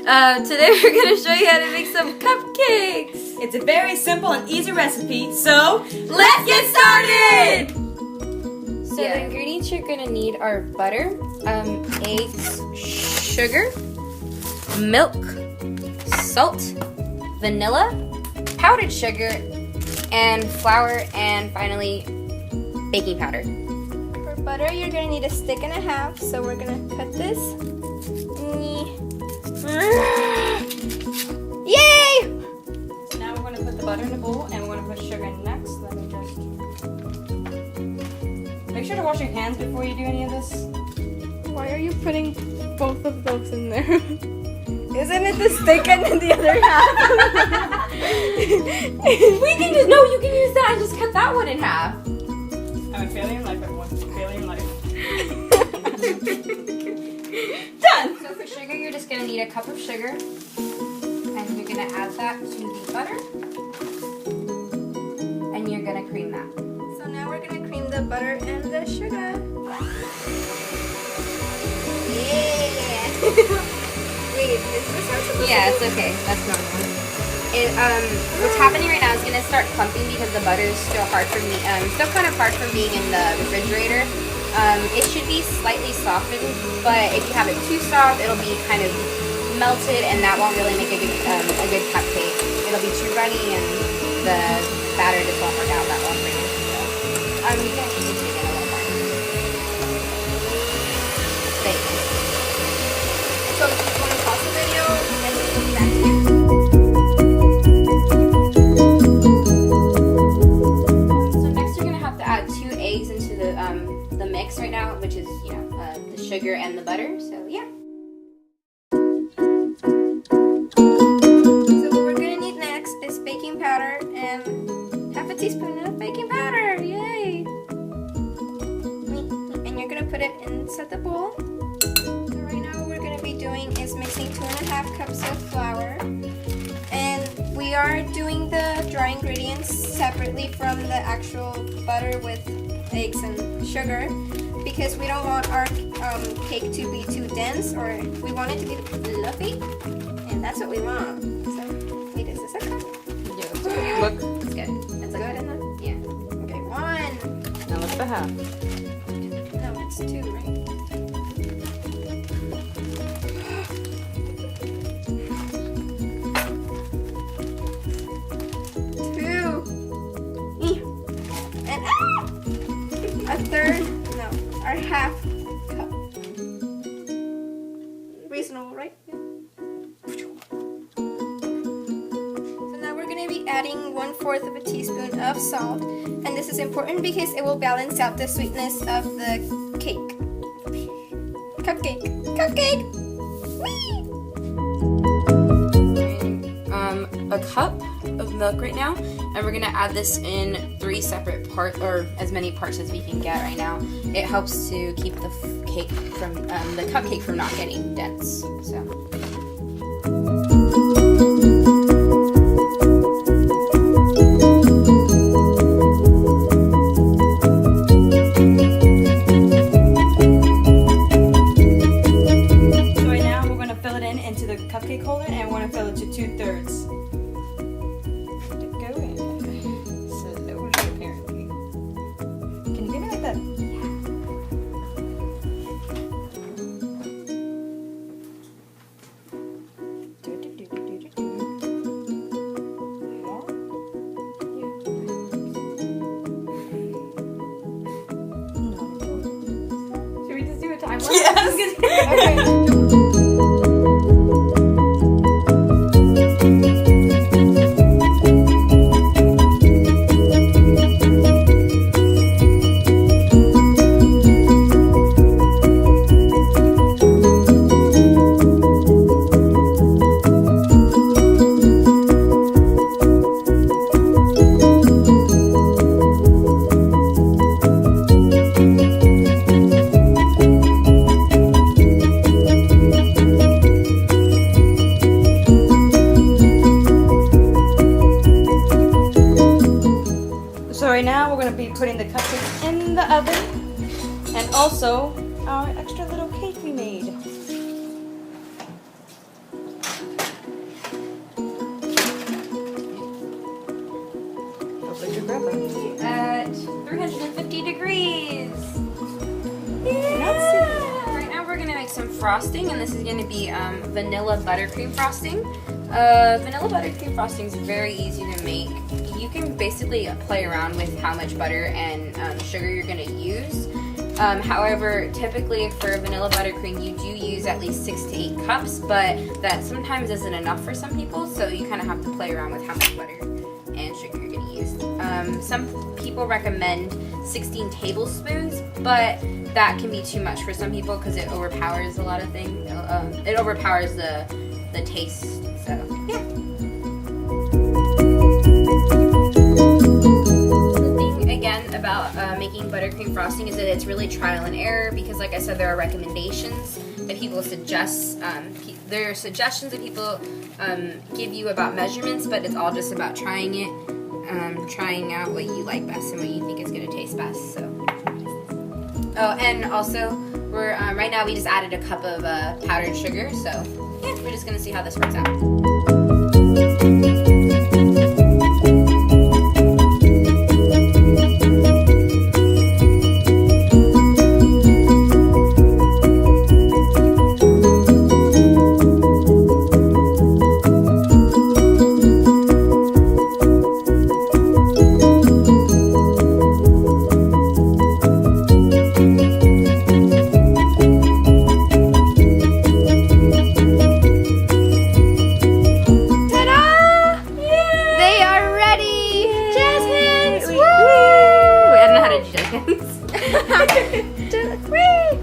Today we're going to show you how to make some cupcakes. It's a very simple and easy recipe, so let's get started! So the ingredients you're going to need are butter, eggs, sugar, milk, salt, vanilla, powdered sugar, and flour, and finally baking powder. For butter, you're going to need a stick and a half, so we're going to cut this. Yay! So now we're going to put the butter in a bowl and we're going to put sugar in next. Let me just... Make sure to wash your hands before you do any of this. Why are you putting both of those in there? Isn't it the stick and then the other half? We can just, no, you can use that and just cut that one in half. I'm a failure in life, everyone. Failure in life. Done! So for sugar, you're just going to need a cup of sugar. And you're going to add that to the butter. And you're going to cream that. So now we're going to cream the butter and the sugar. Yeah! Wait, is this how it's supposed to be? Yeah, it's okay. That's normal. What's happening right now is going to start clumping because the butter is still hard for me. Still kind of hard from being in the refrigerator. It should be slightly softened, but if you have it too soft, it'll be kind of melted, and that won't really make a good cupcake. It'll be too runny, and the batter just won't work out that well for you. So, you can actually just dig in a little more. There you go. So, do you want to pause the video and then we'll be back to you? So next, you're gonna have to add 2 eggs into the mix right now, which is the sugar and the butter. So yeah. So what we're gonna need next is baking powder and half a teaspoon of baking powder. Yay! And you're gonna put it inside the bowl. So right now what we're gonna be doing is mixing 2.5 cups of flour. And we are doing the dry ingredients separately from the actual butter with eggs and sugar, because we don't want our cake to be too dense, or we want it to be fluffy, and that's what we want. So, wait, is this a cup? Yeah. Look, it's good. It's Good enough? Yeah. Okay, 1. Now what's the half? No, it's 2, right? A third, no, or half cup. Reasonable, right? Yeah. So now we're going to be adding 1/4 of a teaspoon of salt, and this is important because it will balance out the sweetness of the cake. Cupcake! Cupcake! Whee! A cup of milk right now, and we're gonna add this in 3 separate parts, or as many parts as we can get right now. It helps to keep the cake from the cupcake from not getting dense. So. So right now we're going to fill it into the cupcake holder, and we're going to fill it to 2/3. Slowly, apparently. Can you give me like that? Should we just do a time lapse? Yes. Okay. putting the cupcakes in the oven, and also our extra little cake we made. exactly at 350 degrees. Right now we're gonna make some frosting, and this is gonna be vanilla buttercream frosting. Vanilla buttercream frosting is very easy to make. You can basically play around with how much butter and sugar you're gonna use. However, typically for vanilla buttercream, you do use at least 6 to 8 cups, but that sometimes isn't enough for some people, so you kind of have to play around with how much butter and sugar you're gonna use. Some people recommend 16 tablespoons, but that can be too much for some people because it overpowers a lot of things. It overpowers the taste, so yeah. About making buttercream frosting is that it's really trial and error because, like I said, there are recommendations that people suggest. There are suggestions that people give you about measurements, but it's all just about trying it, trying out what you like best and what you think is going to taste best. So, oh, and also we're right now we just added a cup of powdered sugar, so yeah, we're just going to see how this works out.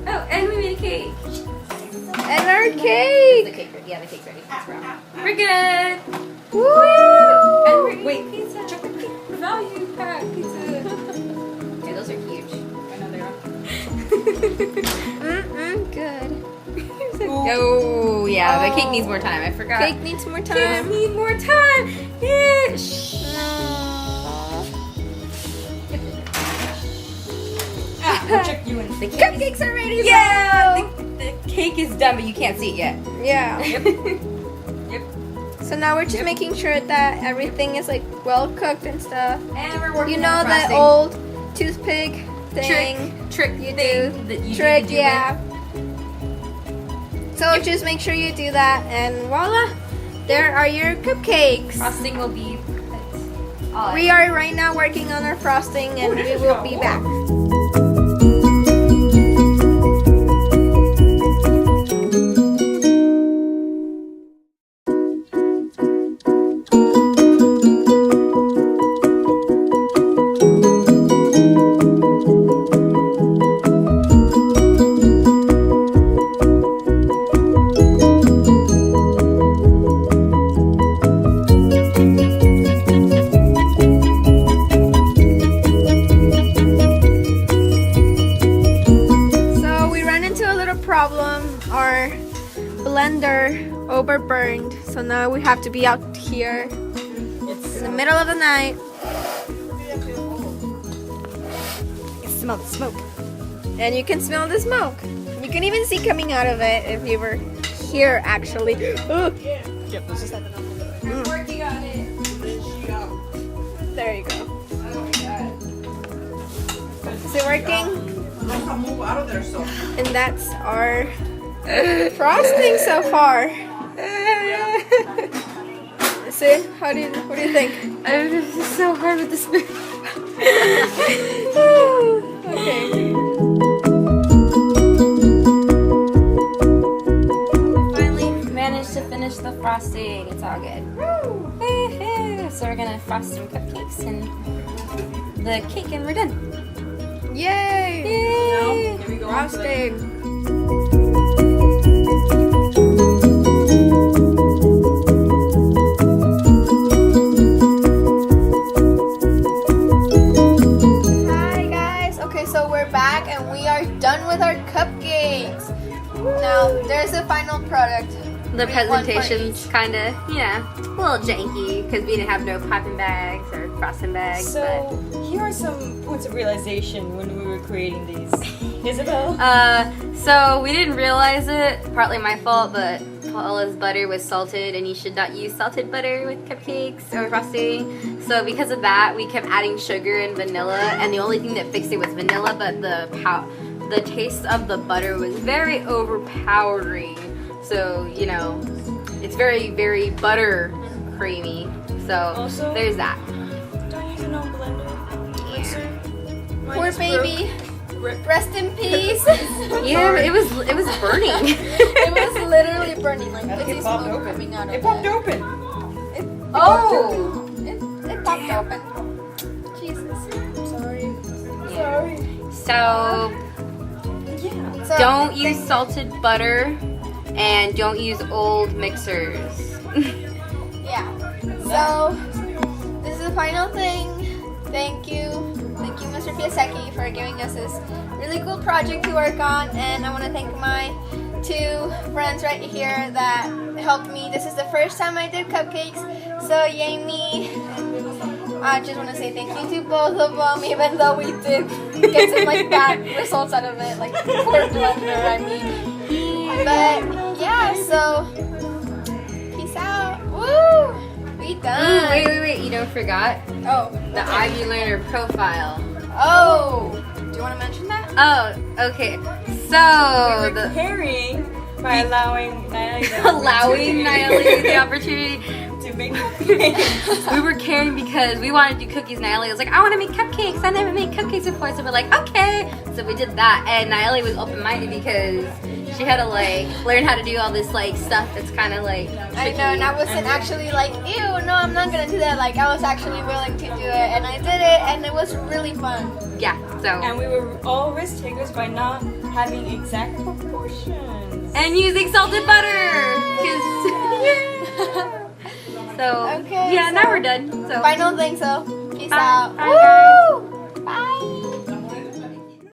Oh, and we made a cake. And our cake. The cake, yeah, the cake's ready. We're good. Woo! And wait, pizza, chocolate cake, value pack pizza. Dude, those are huge. I know they are. Good. Oh, yeah, the cake needs more time. I forgot. Cake needs more time. Cakes need more time. Yeah. We'll check you in. The Cupcakes are ready. Yeah, the cake is done, but you can't see it yet. Yeah. Yep. Yep. So now we're just making sure that everything is like well cooked and stuff. And we're working You know on that frosting. old toothpick thing? Trick You thing do. that you Trick, do yeah. So just make sure you do that, and voila, there are your cupcakes. Frosting will be. We are right now working on our frosting, and we will be back. Our blender overburned, so now we have to be out here in the middle of the night. You smell the smoke, and you can smell the smoke. You can even see coming out of it if you were here actually. Ugh. I'm working on it. There you go. Oh my god. Is it working? Move out of there, so. And that's our frosting so far. See? What do you think? This is so hard with the spoon. Okay. We finally managed to finish the frosting. It's all good. So we're gonna frost some cupcakes and the cake, and we're done. Yay! Yay! Here we go. Frosting. Hi guys. Okay, so we're back and we are done with our cupcakes. Now there's the final product. The presentation's kind of, a little janky because we didn't have no piping bags or frosting bags. So here are some points of realization when we were creating these. Isabel? So we didn't realize it, partly my fault, but Paula's butter was salted and you should not use salted butter with cupcakes or frosting. So because of that, we kept adding sugar and vanilla, and the only thing that fixed it was vanilla, but the taste of the butter was very overpowering. So, it's very, very butter creamy. So Also, there's that. Don't use a non-blender. Yeah. Poor baby. Rest in peace. Yeah, it was burning. It was literally burning. Like, I think this it is popped smoke open. coming out of It popped it. open. Oh! It popped open. Jesus. Sorry. Sorry. So Yeah. So, don't use salted butter and don't use old mixers. yeah. So this is the final thing. Thank you, Mr. Piasecki, for giving us this really cool project to work on, and I want to thank my two friends right here that helped me. This is the first time I did cupcakes, so yay me. I just want to say thank you to both of them, even though we did get some bad results out of it, like poor blender, I mean. But yeah, so peace out. Woo! We done. Wait, you don't forgot Oh, the Ivy Learner profile. oh. Do you want to mention that? Oh, okay. We So were carrying by allowing Nayeli allowing Nayeli the opportunity. to make cupcakes. We were caring because we wanted to do cookies. Nayeli was like, I want to make cupcakes. I never made cupcakes before. So we're like, okay. So we did that. And Nayeli was open-minded because she had to learn how to do all this stuff that's kind of I tricky. know, and I wasn't actually like, ew, no, I'm not gonna do that. Like, I was actually willing to do it, and I did it, and it was really fun. Yeah, so. And we were all risk takers by not having exact proportions. And using salted butter. 'Cause- so, Okay, yeah, now so- we're done. So. Final thing, so peace Bye. out. Bye, Woo! guys.